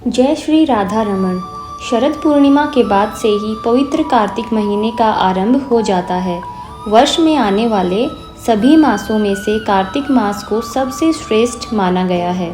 जय श्री राधा रमण। शरद पूर्णिमा के बाद से ही पवित्र कार्तिक महीने का आरंभ हो जाता है। वर्ष में आने वाले सभी मासों में से कार्तिक मास को सबसे श्रेष्ठ माना गया है।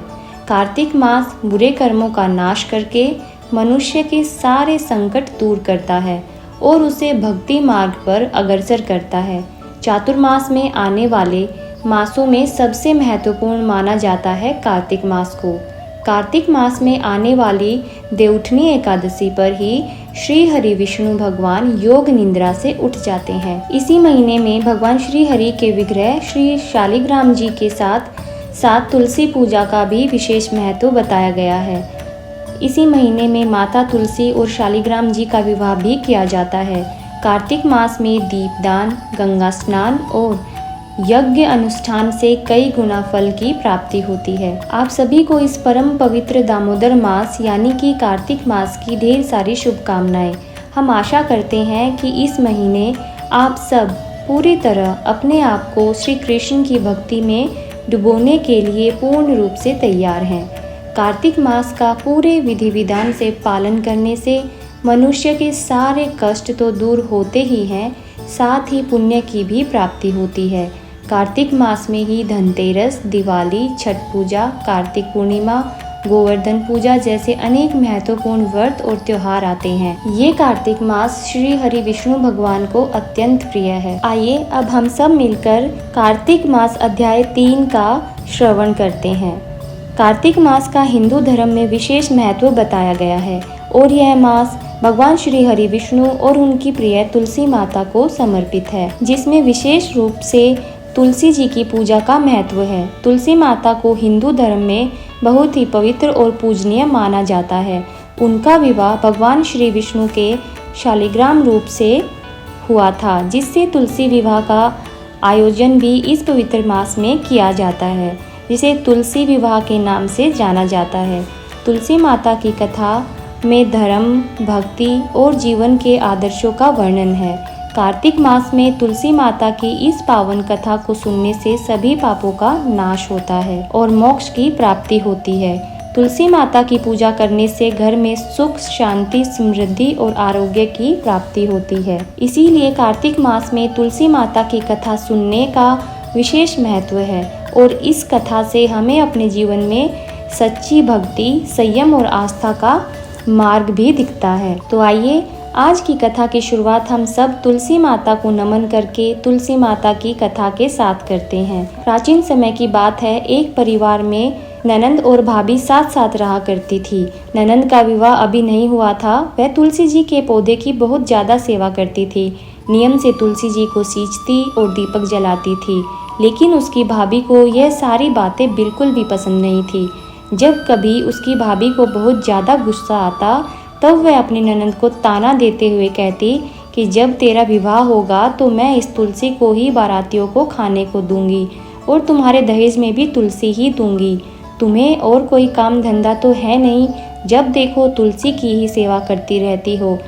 कार्तिक मास बुरे कर्मों का नाश करके मनुष्य के सारे संकट दूर करता है और उसे भक्ति मार्ग पर अग्रसर करता है। चातुर्मास में आने वाले मासों में सबसे महत्वपूर्ण माना जाता है कार्तिक मास को। कार्तिक मास में आने वाली देवउठनी एकादशी पर ही श्री हरि विष्णु भगवान योग निद्रा से उठ जाते हैं। इसी महीने में भगवान श्री हरि के विग्रह श्री शालिग्राम जी के साथ तुलसी पूजा का भी विशेष महत्व बताया गया है। इसी महीने में माता तुलसी और शालिग्राम जी का विवाह भी किया जाता है। कार्तिक मास में दीपदान, गंगा स्नान और यज्ञ अनुष्ठान से कई गुना फल की प्राप्ति होती है। आप सभी को इस परम पवित्र दामोदर मास यानी कि कार्तिक मास की ढेर सारी शुभकामनाएं। हम आशा करते हैं कि इस महीने आप सब पूरी तरह अपने आप को श्री कृष्ण की भक्ति में डुबोने के लिए पूर्ण रूप से तैयार हैं। कार्तिक मास का पूरे विधि विधान से पालन करने से मनुष्य के सारे कष्ट तो दूर होते ही हैं, साथ ही पुण्य की भी प्राप्ति होती है। कार्तिक मास में ही धनतेरस, दिवाली, छठ पूजा, कार्तिक पूर्णिमा, गोवर्धन पूजा जैसे अनेक महत्वपूर्ण व्रत और त्योहार आते हैं। ये कार्तिक मास श्री हरि विष्णु भगवान को अत्यंत प्रिय है। आइए अब हम सब मिलकर कार्तिक मास अध्याय 3 का श्रवण करते हैं। कार्तिक मास का हिंदू धर्म में विशेष महत्व बताया गया है और यह मास भगवान श्री हरि विष्णु और उनकी प्रिय तुलसी माता को समर्पित है, जिसमें विशेष रूप से तुलसी जी की पूजा का महत्व है। तुलसी माता को हिंदू धर्म में बहुत ही पवित्र और पूजनीय माना जाता है। उनका विवाह भगवान श्री विष्णु के शालिग्राम रूप से हुआ था, जिससे तुलसी विवाह का आयोजन भी इस पवित्र मास में किया जाता है, जिसे तुलसी विवाह के नाम से जाना जाता है। तुलसी माता की कथा में धर्म, भक्ति और जीवन के आदर्शों का वर्णन है। कार्तिक मास में तुलसी माता की इस पावन कथा को सुनने से सभी पापों का नाश होता है और मोक्ष की प्राप्ति होती है। तुलसी माता की पूजा करने से घर में सुख, शांति, समृद्धि और आरोग्य की प्राप्ति होती है। इसीलिए कार्तिक मास में तुलसी माता की कथा सुनने का विशेष महत्व है और इस कथा से हमें अपने जीवन में सच्ची भक्ति, संयम और आस्था का मार्ग भी दिखता है। तो आइए आज की कथा की शुरुआत हम सब तुलसी माता को नमन करके तुलसी माता की कथा के साथ करते हैं। प्राचीन समय की बात है, एक परिवार में ननंद और भाभी साथ साथ रहा करती थी। ननंद का विवाह अभी नहीं हुआ था। वह तुलसी जी के पौधे की बहुत ज़्यादा सेवा करती थी। नियम से तुलसी जी को सींचती और दीपक जलाती थी, लेकिन उसकी भाभी को यह सारी बातें बिल्कुल भी पसंद नहीं थी। जब कभी उसकी भाभी को बहुत ज़्यादा गुस्सा आता तब वह अपनी ननंद को ताना देते हुए कहती कि जब तेरा विवाह होगा तो मैं इस तुलसी को ही बारातियों को खाने को दूंगी और तुम्हारे दहेज में भी तुलसी ही दूंगी। तुम्हें और कोई काम धंधा तो है नहीं, जब देखो तुलसी की ही सेवा करती रहती हो।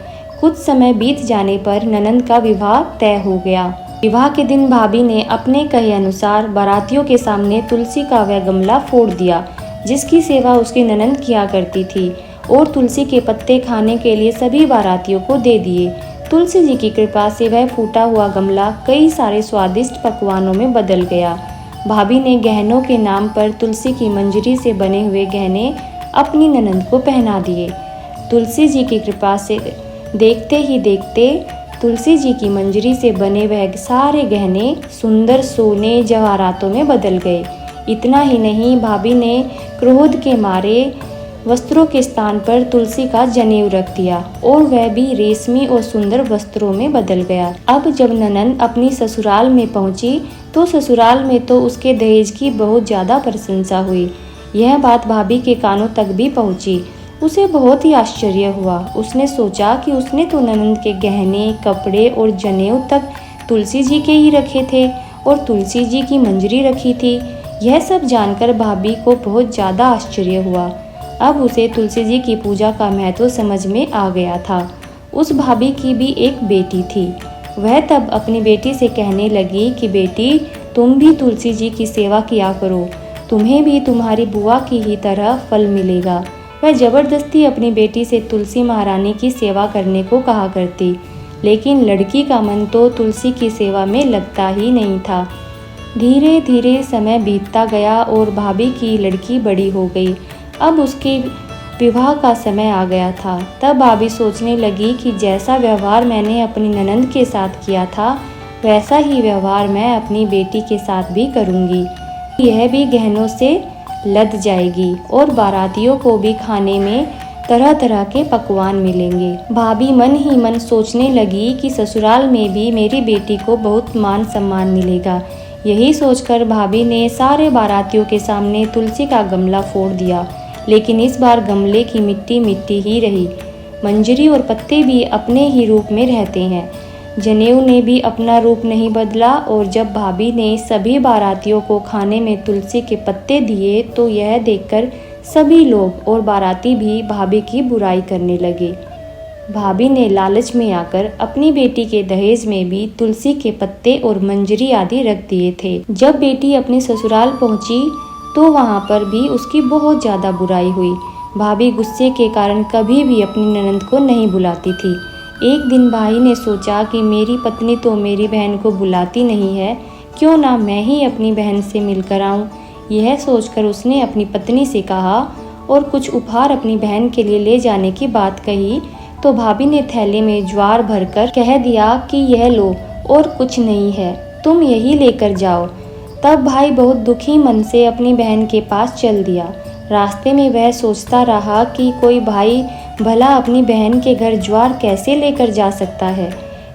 कुछ समय बीत जाने पर ननंद का विवाह तय हो गया। विवाह के दिन भाभी ने अपने कहे अनुसार बारातियों के सामने तुलसी का वह गमला फोड़ दिया जिसकी सेवा उसकी ननंद किया करती थी और तुलसी के पत्ते खाने के लिए सभी बारातियों को दे दिए। तुलसी जी की कृपा से वह फूटा हुआ गमला कई सारे स्वादिष्ट पकवानों में बदल गया। भाभी ने गहनों के नाम पर तुलसी की मंजरी से बने हुए गहने अपनी ननंद को पहना दिए। तुलसी जी की कृपा से देखते ही देखते तुलसी जी की मंजरी से बने वह सारे गहने सुंदर सोने जवाहरातों में बदल गए। इतना ही नहीं, भाभी ने क्रोध के मारे वस्त्रों के स्थान पर तुलसी का जनेऊ रख दिया और वह भी रेशमी और सुंदर वस्त्रों में बदल गया। अब जब ननंद अपनी ससुराल में पहुंची तो ससुराल में तो उसके दहेज की बहुत ज़्यादा प्रशंसा हुई। यह बात भाभी के कानों तक भी पहुंची। उसे बहुत ही आश्चर्य हुआ। उसने सोचा कि उसने तो ननंद के गहने, कपड़े और जनेऊ तक तुलसी जी के ही रखे थे और तुलसी जी की मंजरी रखी थी। यह सब जानकर भाभी को बहुत ज़्यादा आश्चर्य हुआ। अब उसे तुलसी जी की पूजा का महत्व समझ में आ गया था। उस भाभी की भी एक बेटी थी। वह तब अपनी बेटी से कहने लगी कि बेटी, तुम भी तुलसी जी की सेवा किया करो, तुम्हें भी तुम्हारी बुआ की ही तरह फल मिलेगा। वह जबरदस्ती अपनी बेटी से तुलसी महारानी की सेवा करने को कहा करती, लेकिन लड़की का मन तो तुलसी की सेवा में लगता ही नहीं था। धीरे धीरे समय बीतता गया और भाभी की लड़की बड़ी हो गई। अब उसके विवाह का समय आ गया था। तब भाभी सोचने लगी कि जैसा व्यवहार मैंने अपनी ननंद के साथ किया था, वैसा ही व्यवहार मैं अपनी बेटी के साथ भी करूंगी। यह भी गहनों से लद जाएगी और बारातियों को भी खाने में तरह तरह के पकवान मिलेंगे। भाभी मन ही मन सोचने लगी कि ससुराल में भी मेरी बेटी को बहुत मान सम्मान मिलेगा। यही सोचकर भाभी ने सारे बारातियों के सामने तुलसी का गमला फोड़ दिया, लेकिन इस बार गमले की मिट्टी मिट्टी ही रही। मंजरी और पत्ते भी अपने ही रूप में रहते हैं। जनेऊ ने भी अपना रूप नहीं बदला और जब भाभी ने सभी बारातियों को खाने में तुलसी के पत्ते दिए तो यह देखकर सभी लोग और बाराती भी भाभी की बुराई करने लगे। भाभी ने लालच में आकर अपनी बेटी के दहेज में भी तुलसी के पत्ते और मंजरी आदि रख दिए थे। जब बेटी अपने ससुराल पहुंची तो वहां पर भी उसकी बहुत ज़्यादा बुराई हुई। भाभी गुस्से के कारण कभी भी अपनी ननंद को नहीं बुलाती थी। एक दिन भाई ने सोचा कि मेरी पत्नी तो मेरी बहन को बुलाती नहीं है, क्यों ना मैं ही अपनी बहन से मिलकर आऊं। यह सोचकर उसने अपनी पत्नी से कहा और कुछ उपहार अपनी बहन के लिए ले जाने की बात कही तो भाभी ने थैले में ज्वार भरकर कह दिया कि यह लो और कुछ नहीं है, तुम यही लेकर जाओ। तब भाई बहुत दुखी मन से अपनी बहन के पास चल दिया। रास्ते में वह सोचता रहा कि कोई भाई भला अपनी बहन के घर ज्वार कैसे लेकर जा सकता है।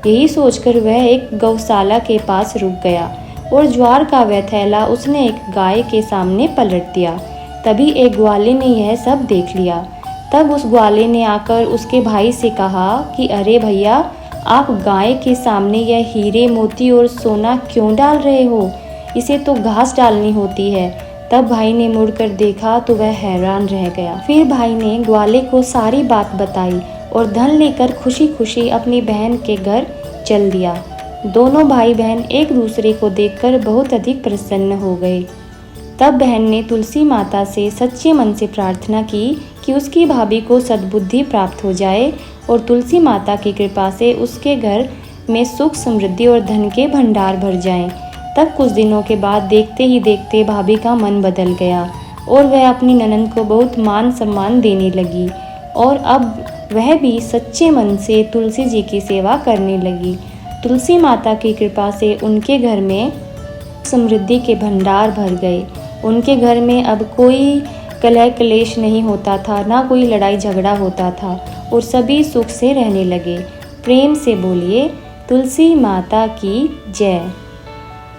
यही सोचकर वह एक गौशाला के पास रुक गया और ज्वार का वह थैला उसने एक गाय के सामने पलट दिया। तभी एक ग्वाले ने यह सब देख लिया। तब उस ग्वाले ने आकर उसके भाई से कहा कि अरे भैया, आप गाय के सामने यह हीरे मोती और सोना क्यों डाल रहे हो? इसे तो घास डालनी होती है। तब भाई ने मुड़कर देखा तो वह हैरान रह गया। फिर भाई ने ग्वाले को सारी बात बताई और धन लेकर खुशी खुशी अपनी बहन के घर चल दिया। दोनों भाई बहन एक दूसरे को देखकर बहुत अधिक प्रसन्न हो गए। तब बहन ने तुलसी माता से सच्चे मन से प्रार्थना की कि उसकी भाभी को सद्बुद्धि प्राप्त हो जाए और तुलसी माता की कृपा से उसके घर में सुख समृद्धि और धन के भंडार भर जाएं। तब कुछ दिनों के बाद देखते ही देखते भाभी का मन बदल गया और वह अपनी ननंद को बहुत मान सम्मान देने लगी और अब वह भी सच्चे मन से तुलसी जी की सेवा करने लगी। तुलसी माता की कृपा से उनके घर में समृद्धि के भंडार भर गए। उनके घर में अब कोई कलह क्लेश नहीं होता था, ना कोई लड़ाई झगड़ा होता था और सभी सुख से रहने लगे। प्रेम से बोलिए तुलसी माता की जय।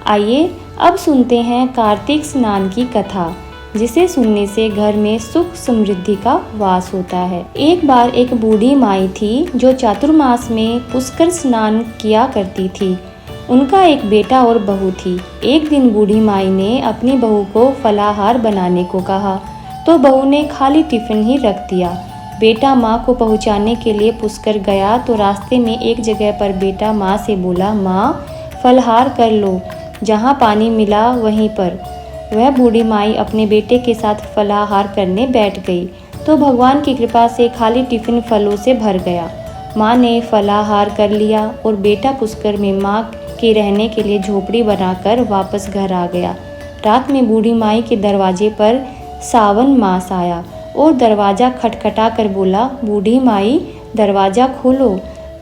आइए अब सुनते हैं कार्तिक स्नान की कथा, जिसे सुनने से घर में सुख समृद्धि का वास होता है। एक बार एक बूढ़ी माई थी जो चातुर्मास में पुष्कर स्नान किया करती थी। उनका एक बेटा और बहू थी। एक दिन बूढ़ी माई ने अपनी बहू को फलाहार बनाने को कहा तो बहू ने खाली टिफिन ही रख दिया। बेटा माँ को पहुँचाने के लिए पुष्कर गया तो रास्ते में एक जगह पर बेटा माँ से बोला, माँ फलाहार कर लो, जहाँ पानी मिला वहीं पर। वह बूढ़ी माई अपने बेटे के साथ फलाहार करने बैठ गई तो भगवान की कृपा से खाली टिफिन फलों से भर गया। माँ ने फलाहार कर लिया और बेटा पुष्कर में माँ के रहने के लिए झोपड़ी बनाकर वापस घर आ गया। रात में बूढ़ी माई के दरवाजे पर सावन मास आया और दरवाज़ा खटखटा कर बोला, बूढ़ी माई दरवाज़ा खोलो।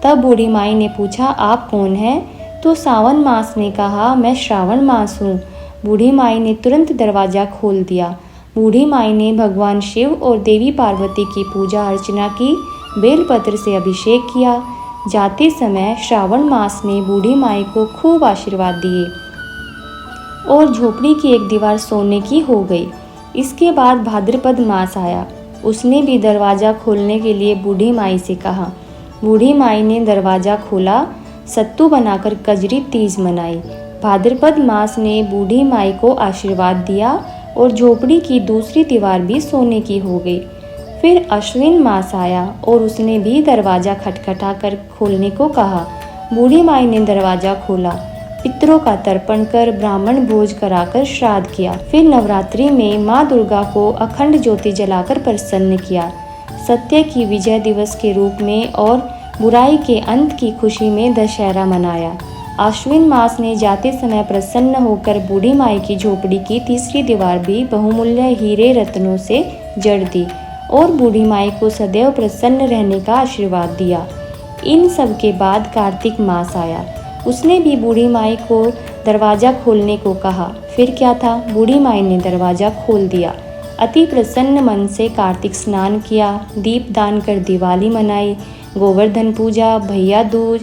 तब बूढ़ी माई ने पूछा, आप कौन हैं? तो सावन मास ने कहा, मैं श्रावण मास हूँ। बूढ़ी माई ने तुरंत दरवाज़ा खोल दिया। बूढ़ी माई ने भगवान शिव और देवी पार्वती की पूजा अर्चना की, बेलपत्र से अभिषेक किया। जाते समय श्रावण मास ने बूढ़ी माई को खूब आशीर्वाद दिए और झोपड़ी की एक दीवार सोने की हो गई। इसके बाद भाद्रपद मास आया। उसने भी दरवाज़ा खोलने के लिए बूढ़ी माई से कहा। बूढ़ी माई ने दरवाज़ा खोला, सत्तू बनाकर कजरी तीज मनाई। भाद्रपद मास ने बूढ़ी माई को आशीर्वाद दिया और झोपड़ी की दूसरी दीवार भी सोने की हो गई। फिर अश्विन मास आया और उसने भी दरवाज़ा खटखटा कर खोलने को कहा। बूढ़ी माई ने दरवाज़ा खोला। पितरों का तर्पण कर ब्राह्मण भोज कराकर श्राद्ध किया। फिर नवरात्रि में माँ दुर्गा को अखंड ज्योति जलाकर प्रसन्न किया। सत्य की विजय दिवस के रूप में और बुराई के अंत की खुशी में दशहरा मनाया। आश्विन मास ने जाते समय प्रसन्न होकर बूढ़ी माई की झोपड़ी की तीसरी दीवार भी बहुमूल्य हीरे रत्नों से जड़ दी और बूढ़ी माई को सदैव प्रसन्न रहने का आशीर्वाद दिया। इन सब के बाद कार्तिक मास आया। उसने भी बूढ़ी माई को दरवाज़ा खोलने को कहा। फिर क्या था, बूढ़ी माई ने दरवाज़ा खोल दिया। अति प्रसन्न मन से कार्तिक स्नान किया, दीप दान कर दिवाली मनाई, गोवर्धन पूजा, भैया दूज,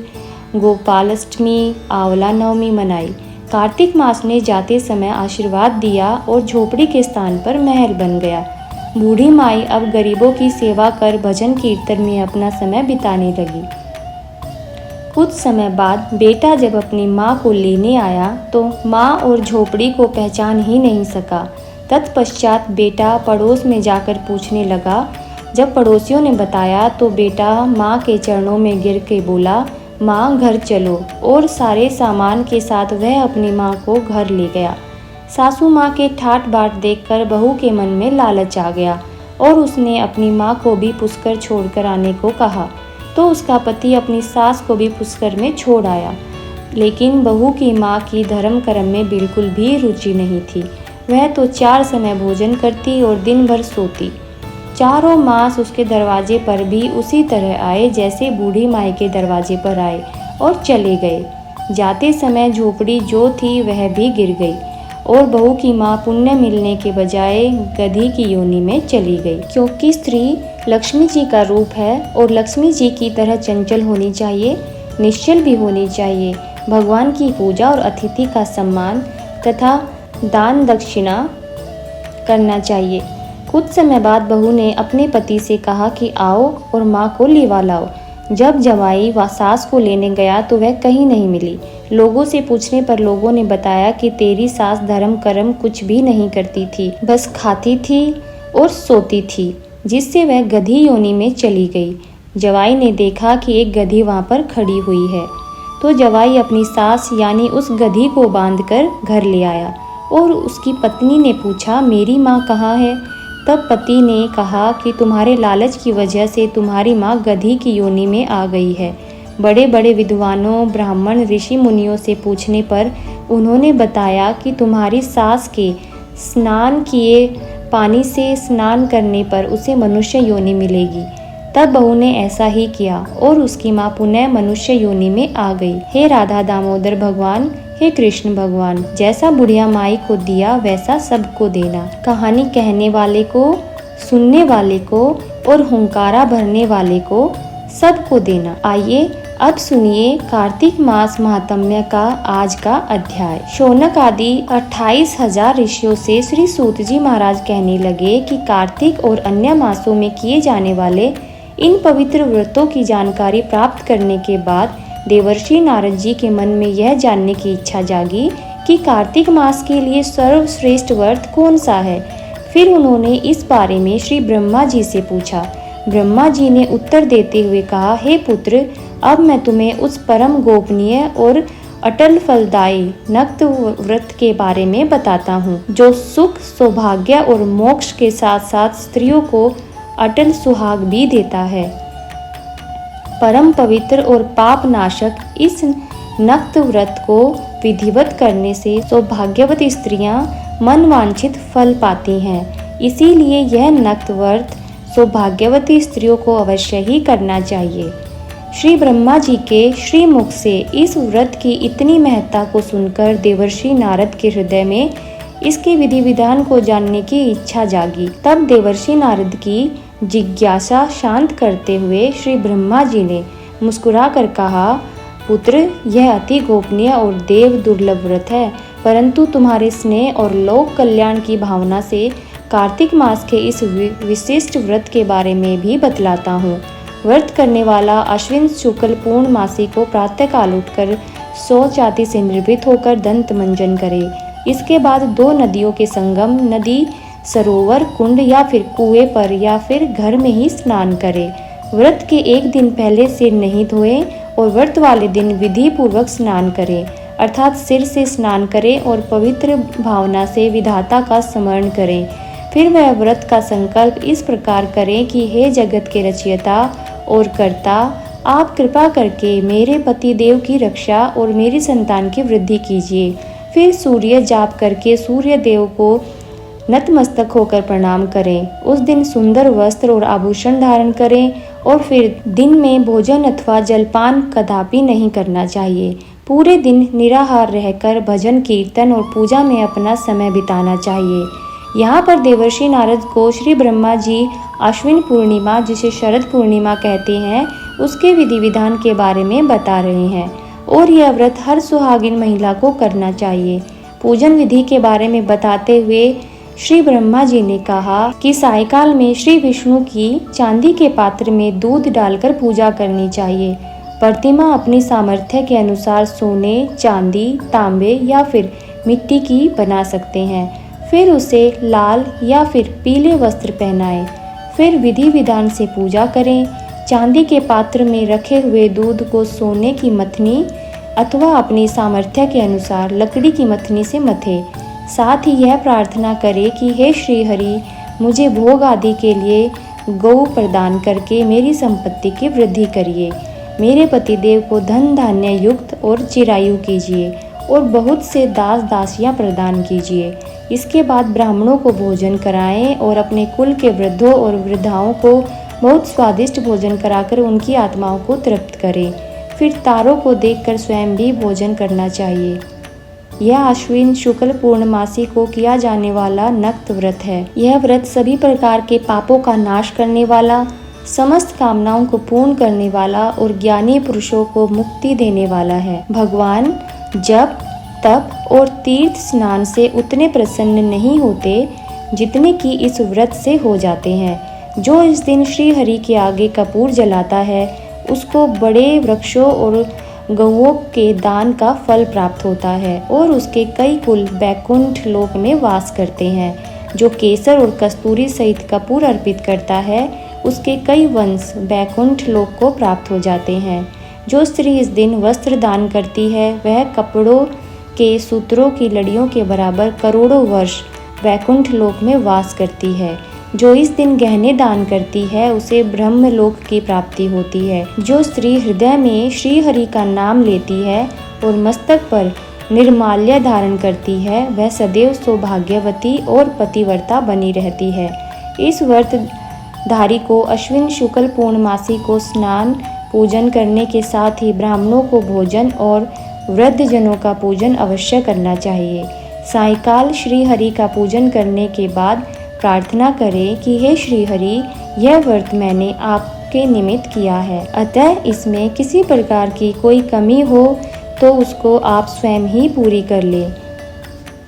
गोपालाष्टमी, आंवला नवमी मनाई। कार्तिक मास ने जाते समय आशीर्वाद दिया और झोपड़ी के स्थान पर महल बन गया। बूढ़ी माई अब गरीबों की सेवा कर भजन कीर्तन में अपना समय बिताने लगी। कुछ समय बाद बेटा जब अपनी माँ को लेने आया तो माँ और झोपड़ी को पहचान ही नहीं सका। तत्पश्चात बेटा पड़ोस में जाकर पूछने लगा। जब पड़ोसियों ने बताया तो बेटा माँ के चरणों में गिर के बोला, माँ घर चलो, और सारे सामान के साथ वह अपनी माँ को घर ले गया। सासू माँ के ठाट बाट देखकर बहू के मन में लालच आ गया और उसने अपनी माँ को भी पुष्कर छोड़कर आने को कहा तो उसका पति अपनी सास को भी पुष्कर में छोड़ आया। लेकिन बहू की माँ की धर्म कर्म में बिल्कुल भी रुचि नहीं थी। वह तो 4 समय भोजन करती और दिन भर सोती। चारों मास उसके दरवाजे पर भी उसी तरह आए जैसे बूढ़ी माई के दरवाजे पर आए और चले गए। जाते समय झोपड़ी जो थी वह भी गिर गई और बहू की माँ पुण्य मिलने के बजाय गधी की योनि में चली गई। क्योंकि स्त्री लक्ष्मी जी का रूप है और लक्ष्मी जी की तरह चंचल होनी चाहिए, निश्चल भी होनी चाहिए। भगवान की पूजा और अतिथि का सम्मान तथा दान दक्षिणा करना चाहिए। कुछ समय बाद बहू ने अपने पति से कहा कि आओ और माँ को लिवा लाओ। जब जवाई व सास को लेने गया तो वह कहीं नहीं मिली। लोगों से पूछने पर लोगों ने बताया कि तेरी सास धर्म कर्म कुछ भी नहीं करती थी, बस खाती थी और सोती थी, जिससे वह गधी योनि में चली गई। जवाई ने देखा कि एक गधी वहाँ पर खड़ी हुई है तो जवाई अपनी सास यानी उस गधी को बांधकर घर ले आया और उसकी पत्नी ने पूछा, मेरी माँ कहाँ है? तब पति ने कहा कि तुम्हारे लालच की वजह से तुम्हारी माँ गधी की योनि में आ गई है। बड़े बड़े विद्वानों, ब्राह्मण, ऋषि मुनियों से पूछने पर उन्होंने बताया कि तुम्हारी सास के स्नान किए पानी से स्नान करने पर उसे मनुष्य योनि मिलेगी। तब बहू ने ऐसा ही किया और उसकी माँ पुनः मनुष्य योनि में आ गई। हे राधा दामोदर भगवान, हे कृष्ण भगवान, जैसा बुढ़िया माई को दिया वैसा सबको देना। कहानी कहने वाले को, सुनने वाले को और हुंकारा भरने वाले को सबको देना। आइए अब सुनिए कार्तिक मास महात्म्य का आज का अध्याय। शौनक आदि 28,000 ऋषियों से श्री सूत जी महाराज कहने लगे कि कार्तिक और अन्य मासों में किए जाने वाले इन पवित्र व्रतों की जानकारी प्राप्त करने के बाद देवर्षि नारद जी के मन में यह जानने की इच्छा जागी कि कार्तिक मास के लिए सर्वश्रेष्ठ व्रत कौन सा है। फिर उन्होंने इस बारे में श्री ब्रह्मा जी से पूछा। ब्रह्मा जी ने उत्तर देते हुए कहा, हे पुत्र, अब मैं तुम्हें उस परम गोपनीय और अटल फलदायी नक्त व्रत के बारे में बताता हूँ, जो सुख, सौभाग्य और मोक्ष के साथ साथ स्त्रियों को अटल सुहाग भी देता है। परम पवित्र और पाप नाशक इस नक्त व्रत को विधिवत करने से सौभाग्यवती स्त्रियां मनवांछित फल पाती हैं। इसीलिए यह नक्त व्रत सौभाग्यवती स्त्रियों को अवश्य ही करना चाहिए। श्री ब्रह्मा जी के श्री मुख से इस व्रत की इतनी महत्ता को सुनकर देवर्षि नारद के हृदय में इसके विधि विधान को जानने की इच्छा जागी। तब देवर्षि नारद की जिज्ञासा शांत करते हुए श्री ब्रह्मा जी ने मुस्कुरा कर कहा, पुत्र, यह अति गोपनीय और देव दुर्लभ व्रत है, परंतु तुम्हारे स्नेह और लोक कल्याण की भावना से कार्तिक मास के इस विशिष्ट व्रत के बारे में भी बतलाता हूँ। व्रत करने वाला अश्विन शुक्ल पूर्णमासी को प्रातःकाल उठकर 100 चाती से निर्भीत होकर दंत मंजन करे। इसके बाद 2 नदियों के संगम, नदी, सरोवर, कुंड या फिर कुएं पर या फिर घर में ही स्नान करे। व्रत के एक दिन पहले सिर नहीं धोए और व्रत वाले दिन विधि पूर्वक स्नान करे। अर्थात सिर से स्नान करें और पवित्र भावना से विधाता का स्मरण करें। फिर वह व्रत का संकल्प इस प्रकार करें कि हे जगत के रचयिता और कर्ता, आप कृपा करके मेरे पति देव की रक्षा और मेरी संतान की वृद्धि कीजिए। फिर सूर्य जाप करके सूर्य देव को नतमस्तक होकर प्रणाम करें। उस दिन सुंदर वस्त्र और आभूषण धारण करें और फिर दिन में भोजन अथवा जलपान कदापि नहीं करना चाहिए। पूरे दिन निराहार रहकर भजन कीर्तन और पूजा में अपना समय बिताना चाहिए। यहाँ पर देवर्षि नारद को श्री ब्रह्मा जी अश्विन पूर्णिमा, जिसे शरद पूर्णिमा कहते हैं, उसके विधि विधान के बारे में बता रहे हैं और यह व्रत हर सुहागिन महिला को करना चाहिए। पूजन विधि के बारे में बताते हुए श्री ब्रह्मा जी ने कहा कि सायकाल में श्री विष्णु की चांदी के पात्र में दूध डालकर पूजा करनी चाहिए। प्रतिमा अपनी सामर्थ्य के अनुसार सोने, चांदी, तांबे या फिर मिट्टी की बना सकते हैं। फिर उसे लाल या फिर पीले वस्त्र पहनाएं। फिर विधि विधान से पूजा करें। चांदी के पात्र में रखे हुए दूध को सोने की मथनी अथवा अपनी सामर्थ्य के अनुसार लकड़ी की मथनी से मथे। साथ ही यह प्रार्थना करें कि हे श्री हरि, मुझे भोग आदि के लिए गौ प्रदान करके मेरी संपत्ति की वृद्धि करिए। मेरे पतिदेव को धन धान्य युक्त और चिरायु कीजिए और बहुत से दास दासियां प्रदान कीजिए। इसके बाद ब्राह्मणों को भोजन कराएं और अपने कुल के वृद्धों और वृद्धाओं को बहुत स्वादिष्ट भोजन कराकर उनकी आत्माओं को तृप्त करें। फिर तारों को देखकर स्वयं भी भोजन करना चाहिए। यह आश्विन शुक्ल पूर्णमासी को किया जाने वाला नक्त व्रत है। यह व्रत सभी प्रकार के पापों का नाश करने वाला, समस्त कामनाओं को पूर्ण करने वाला और ज्ञानी पुरुषों को मुक्ति देने वाला है। भगवान जप, तप और तीर्थ स्नान से उतने प्रसन्न नहीं होते जितने कि इस व्रत से हो जाते हैं। जो इस दिन श्री हरि के आगे कपूर जलाता है, उसको बड़े वृक्षों और गौओं के दान का फल प्राप्त होता है और उसके कई कुल बैकुंठ लोक में वास करते हैं। जो केसर और कस्तूरी सहित कपूर अर्पित करता है, उसके कई वंश बैकुंठ लोक को प्राप्त हो जाते हैं। जो स्त्री इस दिन वस्त्र दान करती है, वह कपड़ों के सूत्रों की लड़ियों के बराबर करोड़ों वर्ष वैकुंठ लोक में वास करती है। जो इस दिन गहने दान करती है, उसे ब्रह्मलोक की प्राप्ति होती है। जो स्त्री हृदय में श्री हरि का नाम लेती है और मस्तक पर निर्माल्य धारण करती है, वह सदैव सौभाग्यवती और पतिव्रता बनी रहती है। इस व्रत धारी को अश्विन शुक्ल पूर्णमासी को स्नान पूजन करने के साथ ही ब्राह्मणों को भोजन और वृद्ध जनों का पूजन अवश्य करना चाहिए। सायकाल श्री हरि का पूजन करने के बाद प्रार्थना करें कि हे श्री हरि, यह व्रत मैंने आपके निमित्त किया है, अतः इसमें किसी प्रकार की कोई कमी हो तो उसको आप स्वयं ही पूरी कर ले।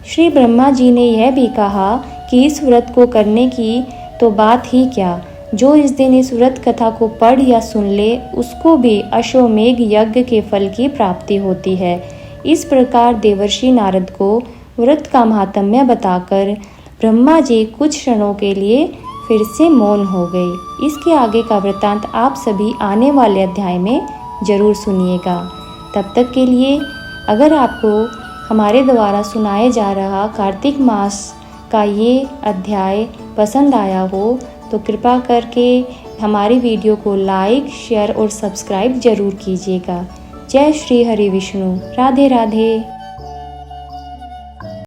श्री ब्रह्मा जी ने यह भी कहा कि इस व्रत को करने की तो बात ही क्या, जो इस दिन इस व्रत कथा को पढ़ या सुन ले, उसको भी अश्वमेघ यज्ञ के फल की प्राप्ति होती है। इस प्रकार देवर्षि नारद को व्रत का महात्म्य बताकर ब्रह्मा जी कुछ क्षणों के लिए फिर से मौन हो गए। इसके आगे का वृत्तांत आप सभी आने वाले अध्याय में जरूर सुनिएगा। तब तक के लिए अगर आपको हमारे द्वारा सुनाए जा रहा कार्तिक मास का ये अध्याय पसंद आया हो तो कृपा करके हमारी वीडियो को लाइक, शेयर और सब्सक्राइब जरूर कीजिएगा। जय श्री हरि विष्णु। राधे राधे।